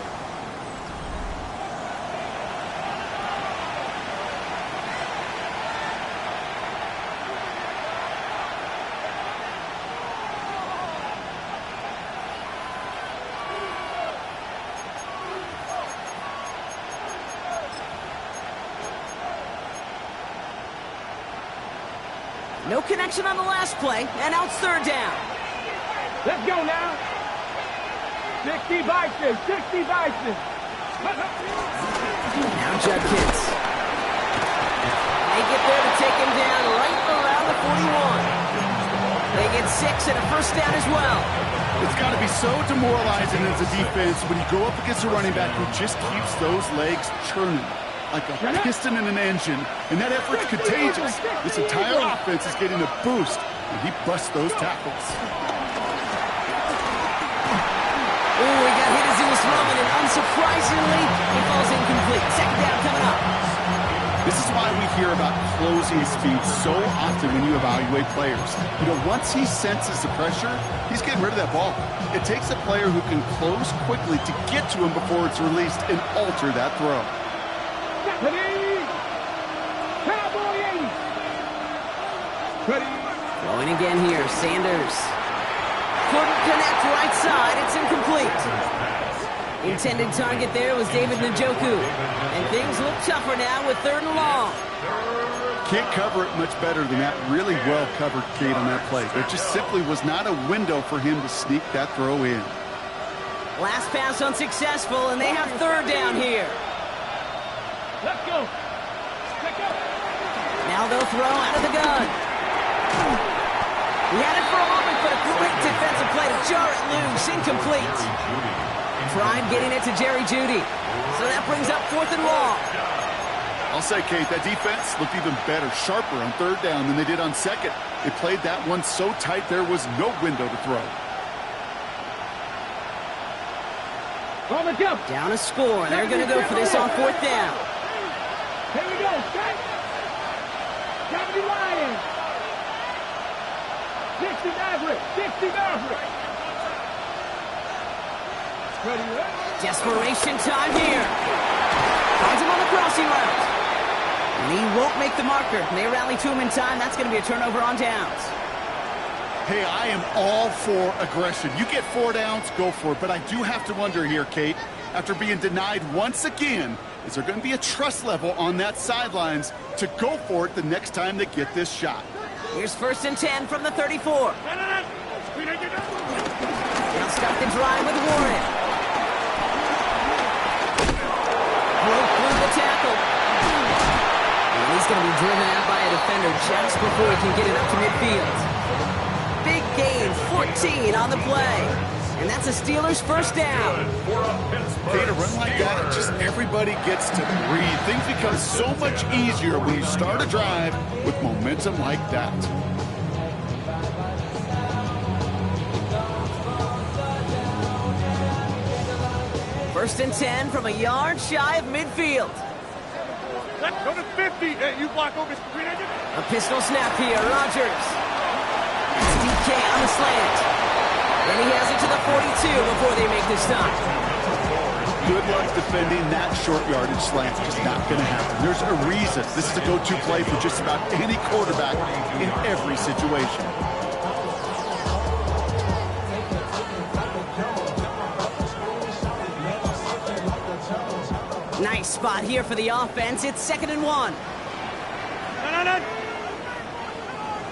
No connection on the last play, and now it's 3rd down. Let's go now. 60 Vikings, 60 Vikings. Now Judkins. They get there to take him down right around the 41. They get 6 and a 1st down as well. It's got to be so demoralizing as a defense when you go up against a running back who just keeps those legs churning like a piston in an engine, and that effort's contagious. This entire offense is getting a boost, and he busts those tackles. Oh, he got hit as he was throwing, and unsurprisingly, he falls incomplete. 2nd down coming up. This is why we hear about closing speed so often when you evaluate players. You know, once he senses the pressure, he's getting rid of that ball. It takes a player who can close quickly to get to him before it's released and alter that throw. Throwing again here, Sanders. Couldn't connect right side, it's incomplete. Intended target there was David Njoku. And things look tougher now with 3rd and long. Can't cover it much better than that. Really well covered, Kate, on that play. There just simply was not a window for him to sneak that throw in. Last pass unsuccessful, and they have 3rd down here. Let's go. Let's go. Now they'll throw out of the gun. He had it for a moment, but a great defensive play to jar it loose. Incomplete. Prime getting it to Jerry Jeudy. So that brings up 4th and long. I'll say, Kate, that defense looked even better, sharper on 3rd down than they did on 2nd. They played that one so tight there was no window to throw. Down a score. They're going to go for this on 4th down. Here we go. Strike. Deputy Lions. 60 Maverick. 60 Maverick. Ready, ready. Desperation time here. Finds him on the crossing route. And he won't make the marker. They rally to him in time. That's going to be a turnover on downs. Hey, I am all for aggression. You get 4 downs, go for it. But I do have to wonder here, Kate, after being denied once again, is there going to be a trust level on that sidelines to go for it the next time they get this shot? Here's 1st and 10 from the 34. They'll start the drive with Warren. Broke through the tackle. And he's going to be driven out by a defender just before he can get it up to midfield. Big gain, 14 on the play. And that's a Steelers 1st down. Kate, a run like that, just everybody gets to breathe. Things become so much easier when you start a drive with momentum like that. First and 10 from a yard shy of midfield. Let's go to 50. Hey, you block over screen. A pistol snap here, Rodgers. It's DK on the slant. And he has it to the 42 before they make the stop. Good luck defending that short yardage slant. Just not going to happen. There's a reason. This is a go-to play for just about any quarterback in every situation. Nice spot here for the offense. It's 2nd and 1.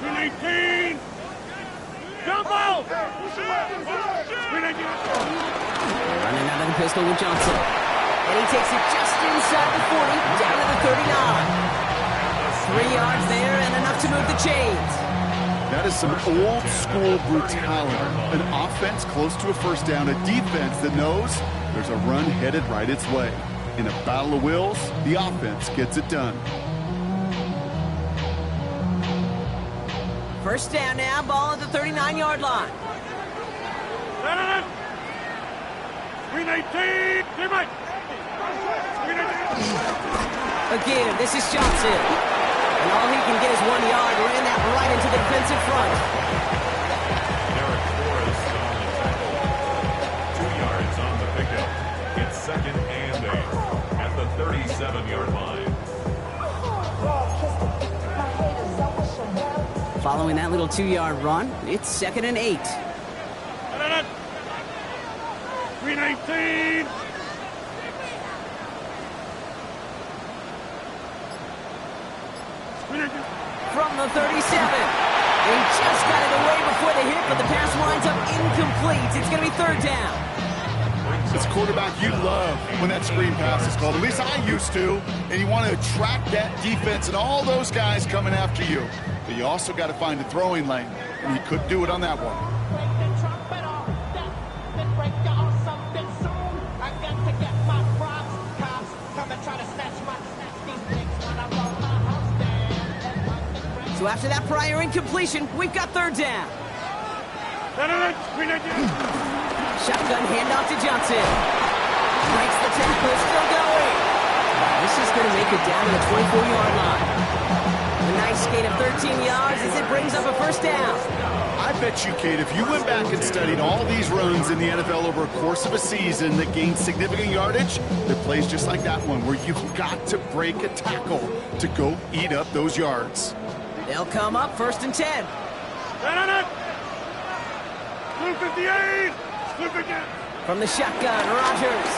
319. Jumbo! Running out of the pistol with Johnson. And he takes it just inside the 40, down to the 39. 3 yards there and enough to move the chains. That is some old school brutality. An offense close to a 1st down, a defense that knows there's a run headed right its way. In a battle of wills, the offense gets it done. 1st down now, ball at the 39-yard line. 319. Again, this is Johnson. And all he can get is 1 yard. Ran that right into the defensive front. Derek Forrest on the tackle. 2 yards on the pickup. It's 2nd and 8 at the 37-yard line. Following that little 2-yard run, it's 2nd and 8. 319. From the 37. They just got it away before the hit, but the pass winds up incomplete. It's going to be 3rd down. As quarterback, you love when that screen pass is called. At least I used to. And you want to attract that defense and all those guys coming after you. But you also got to find a throwing lane. And you couldn't do it on that one. So after that prior incompletion, we've got 3rd down. Shotgun handoff to Johnson. Breaks the tackle, still going. This is going to make it down to the 24-yard line. A nice gain of 13 yards as it brings up a 1st down. I bet you, Kate, if you went back and studied all these runs in the NFL over a course of a season that gained significant yardage, there are plays just like that one where you've got to break a tackle to go eat up those yards. They'll come up 1st and 10. Blue 58. From the shotgun, Rodgers.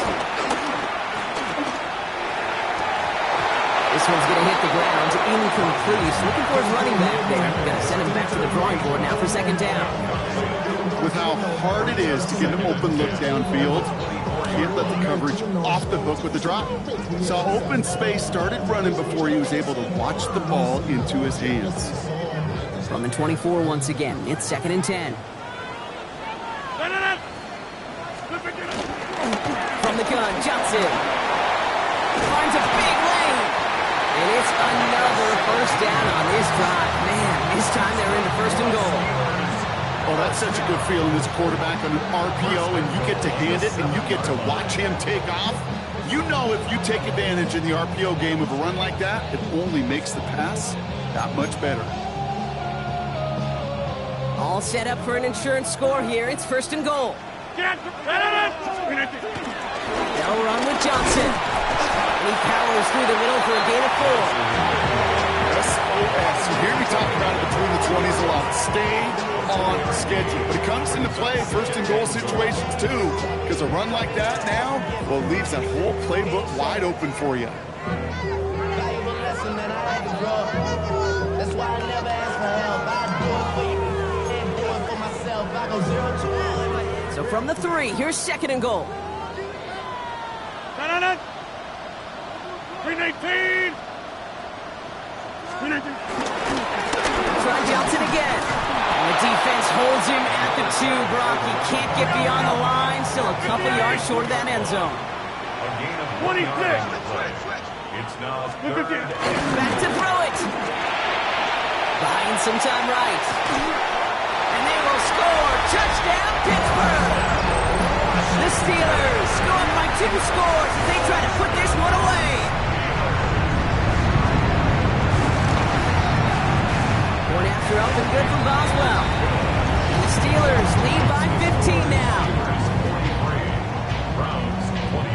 This one's going to hit the ground, incomplete. Looking for his running back there. Going to send him back to the drawing board now for 2nd down. with how hard it is to get an open look downfield. Can't let the coverage off the hook with the drop. Saw open space, started running before he was able to watch the ball into his hands. From the 24 once again, it's 2nd and 10. From the gun, Johnson finds a big lane, and it's another first down on this drive. Man, this time they're into 1st and goal. Oh, that's such a good feeling as quarterback on an RPO, and you get to hand it, and you get to watch him take off. You know if you take advantage in the RPO game of a run like that, it only makes the pass that much better. All set up for an insurance score here. It's 1st and goal. They'll run with Johnson. And he powers through the middle for a gain of 4. SOS. You hear me talk about it between the 20s a lot. Stay on schedule. But it comes into play 1st and goal situations too. Because a run like that now, well, leaves that whole playbook wide open for you. Valuable lesson that I had to draw. That's why I never ask for help. I do it for you. Can't do it for myself. I go 0 to 1. So from the 3, here's 2nd and goal. 319. Try Johnson again. And the defense holds him at the 2, Brock. He can't get beyond the line. Still a couple yards short of that end zone. A gain of 26. It's now 3rd and 8. Back to throw it. Buying some time right. And they will score. Touchdown, Pittsburgh. The Steelers scoring by 2 scores as they try to put this one away. One after up and good from Boswell. And the Steelers lead by 15 now. Browns 28.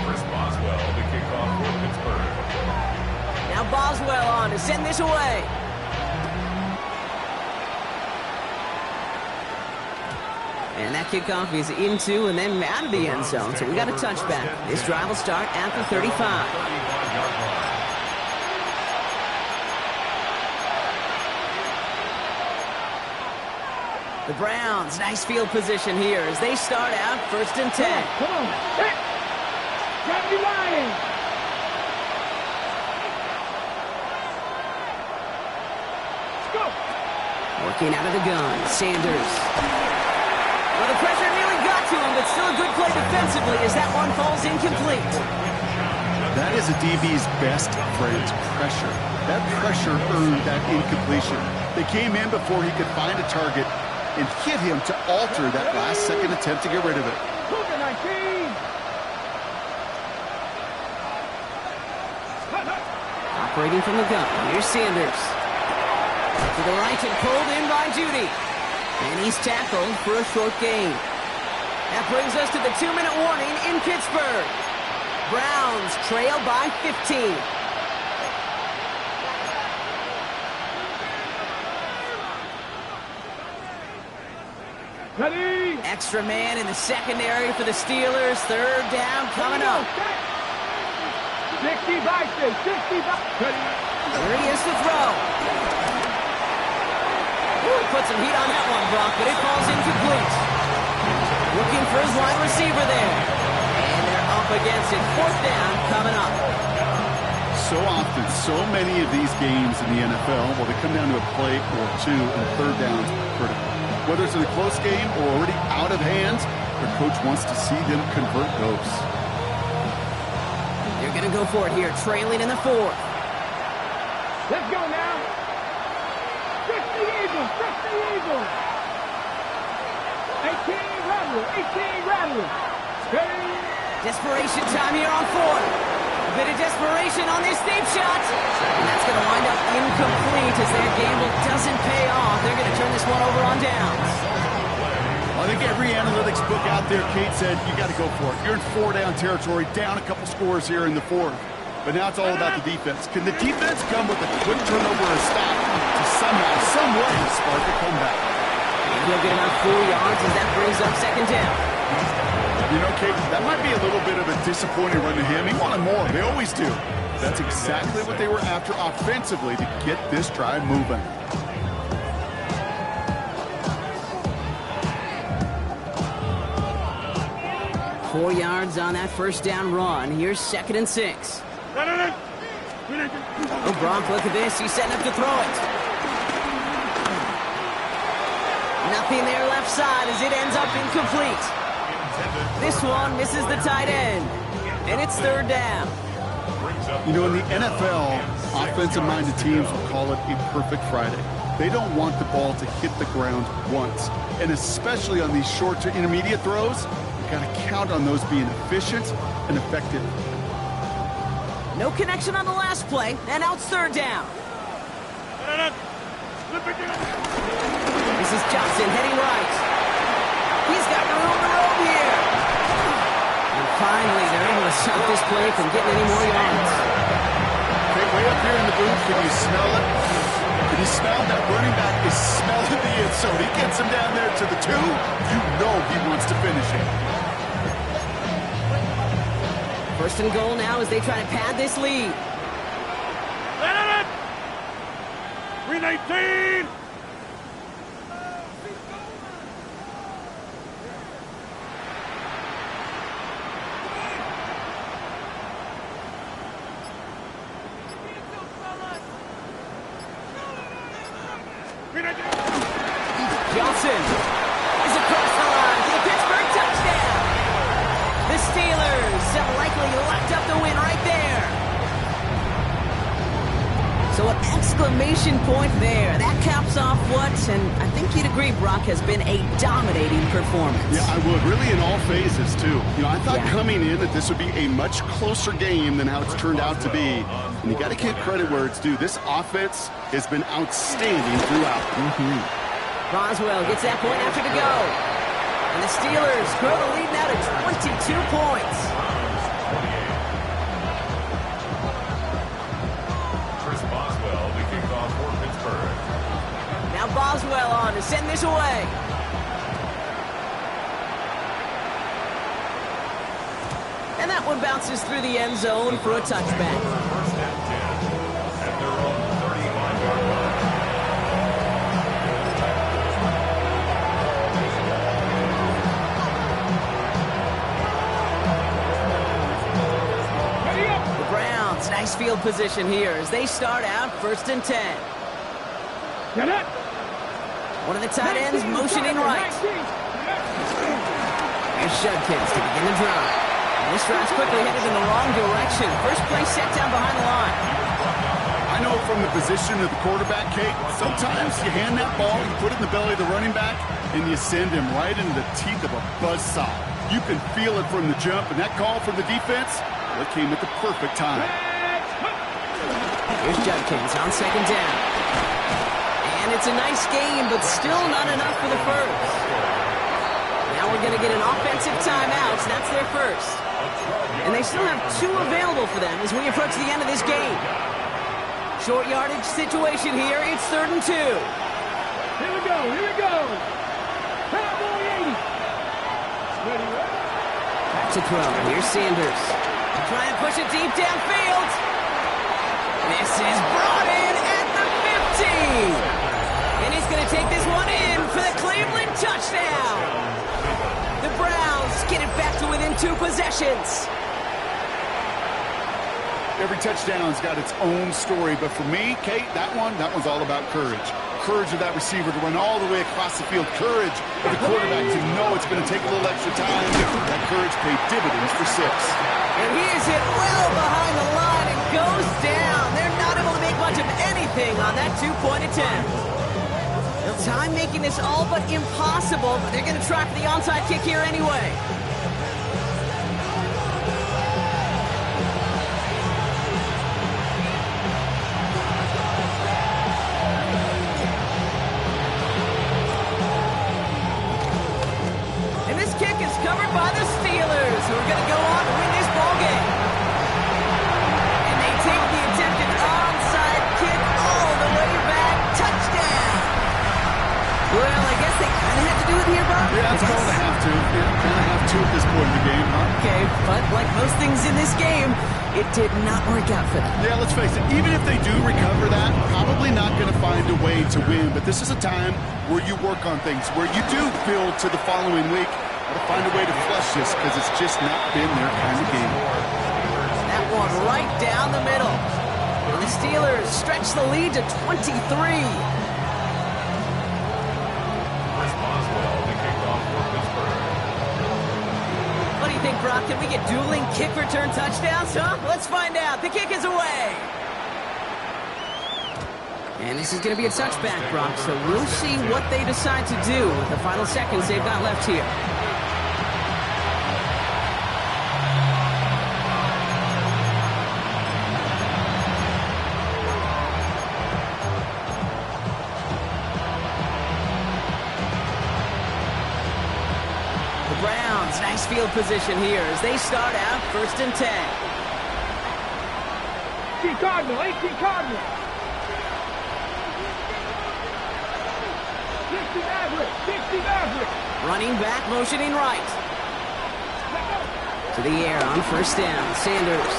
Chris Boswell, the kickoff for Pittsburgh. Now Boswell on to send this away. And that kickoff is into and then out of the end zone. So we got a touchback. This drive will start at the 35. The Browns, nice field position here as they start out 1st and 10. Come on. Hey. Grab your line. Let's go. Working out of the gun, Sanders. Well, the pressure nearly got to him, but still a good play defensively as that one falls incomplete. That is a DB's best phrase, pressure. That pressure earned that incompletion. They came in before he could find a target and hit him to alter that last-second attempt to get rid of it. Cougar 19. Operating from the gun, here's Sanders. To the right and pulled in by Judy. And he's tackled for a short gain. That brings us to the 2-minute warning in Pittsburgh. Browns trail by 15. Ready. Extra man in the secondary for the Steelers. 3rd down coming up. 60 Bison. 60 Bison. Ready. Here he is to throw. Ooh, he put some heat on that one, Brock, but it falls incomplete. Looking for his wide receiver there. And they're up against it. 4th down coming up. So often, so many of these games in the NFL, well, they come down to a play or 2, and 3rd down's critical. Whether it's in a close game or already out of hand, their coach wants to see them convert those. They're going to go for it here, trailing in the 4th. Let's go now. 60 Eagles. 60 Eagles. 18 Rattlers. 18 Rattlers. Ready. Desperation time here on 4th. A bit of desperation on this deep shot. And that's going to wind up incomplete as their gamble doesn't pay off. They're going to turn this one over on downs. I think every analytics book out there, Kate, said you got to go for it. You're in 4-down territory, down a couple scores here in the 4th. But now it's all about the defense. Can the defense come with a quick turnover or stop to somehow, some way, spark a comeback? And he'll get about 4 yards as that brings up 2nd down. You know, Kate, that might be a little bit of a disappointing run to him. He wanted more. They always do. That's exactly what they were after offensively to get this drive moving. Four yards on that first down run. Here's 2nd and 6. Oh, Gronk, look at this. He's setting up to throw it. Nothing there left side as it ends up incomplete. This one misses the tight end. And it's 3rd down. You know, in the NFL, offensive-minded teams will call it a perfect Friday. They don't want the ball to hit the ground once. And especially on these short to intermediate throws, you've got to count on those being efficient and effective. No connection on the last play, and now it's 3rd down. This is Johnson heading right. He's got room on the road here. And finally, they're able to stop this play from getting any more yards. Okay, way up here in the booth, can you smell it? Can you smell that running back is smelling the end zone? He gets him down there to the 2. You know he wants to finish it. 1st and goal now as they try to pad this lead. 319! Johnson is across the line for the Pittsburgh touchdown. The Steelers have likely locked up the win right there. So an exclamation point there. That caps off what, and I think you'd agree, Brock, has been a dominating performance. Yeah, I would. Really in all phases, too. You know, I thought coming in that this would be a much closer game than how it's turned out to be. And you got to give credit where it's due. This offense has been outstanding throughout. Boswell gets that point after to go. And the Steelers grow the lead now to 22 points. Chris Boswell, the kickoff for Pittsburgh. Now Boswell on to send this away. And that one bounces through the end zone for a touchback. 1st and 10 at their own 35-yard line. Nice field position here as they start out 1st and 10. One of the tight ends motioning right. Here's Judkins to begin the drive. And this drive's quickly headed in the wrong direction. First play set down behind the line. I know from the position of the quarterback, Kate, sometimes you hand that ball, you put it in the belly of the running back, and you send him right into the teeth of a buzzsaw. You can feel it from the jump, and that call from the defense, well, it came at the perfect time. Here's Judkins on 2nd down. And it's a nice game, but still not enough for the first. Now we're going to get an offensive timeout, so that's their first. And they still have 2 available for them as we approach the end of this game. Short yardage situation here. It's 3rd and 2. Here we go, here we go. Cowboy 80. Ready, ready. Back to throw. Here's Sanders. Trying to push it deep downfield. This is brought in at the 15. And he's going to take this one in for the Cleveland touchdown. The Browns get it back to within 2 possessions. Every touchdown's got its own story, but for me, Kate, that one's all about courage. Courage of that receiver to run all the way across the field. Courage of the quarterback to know it's going to take a little extra time. That courage paid dividends for 6. And he is hit well behind the line and goes down. They're not able to make much of anything on that 2-point attempt. Well, time making this all but impossible, but they're going to try for the onside kick here anyway. And this kick is covered by the Steelers, who are going to go on to win this ball game. And they take the attempted onside kick all the way back. Touchdown! Well, I guess they kind of had to do it here, Bob. Yeah, it's called a halftime to. Yeah, kind of have to at this point in the game, huh? Okay, but like most things in this game, it did not work out for them. Yeah, let's face it, even if they do recover that, probably not going to find a way to win. But this is a time where you work on things, where you do build to the following week. Got to find a way to flush this because it's just not been their kind of game. That one right down the middle. And the Steelers stretch the lead to 23. What do you think, Brock? Can we get dueling kick return touchdowns, huh? Let's find out. The kick is away. And this is going to be a touchback, Brock, so we'll see what they decide to do with the final seconds they've got left here. Browns, nice field position here as they start out 1st and 10. 18 Cardinal, 18 Cardinal. 60 Maverick, 60 Maverick. Running back, motioning right. To the air on 1st down, Sanders.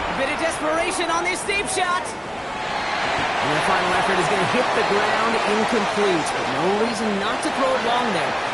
A bit of desperation on this deep shot. And the final effort is going to hit the ground incomplete. But no reason not to throw it long there.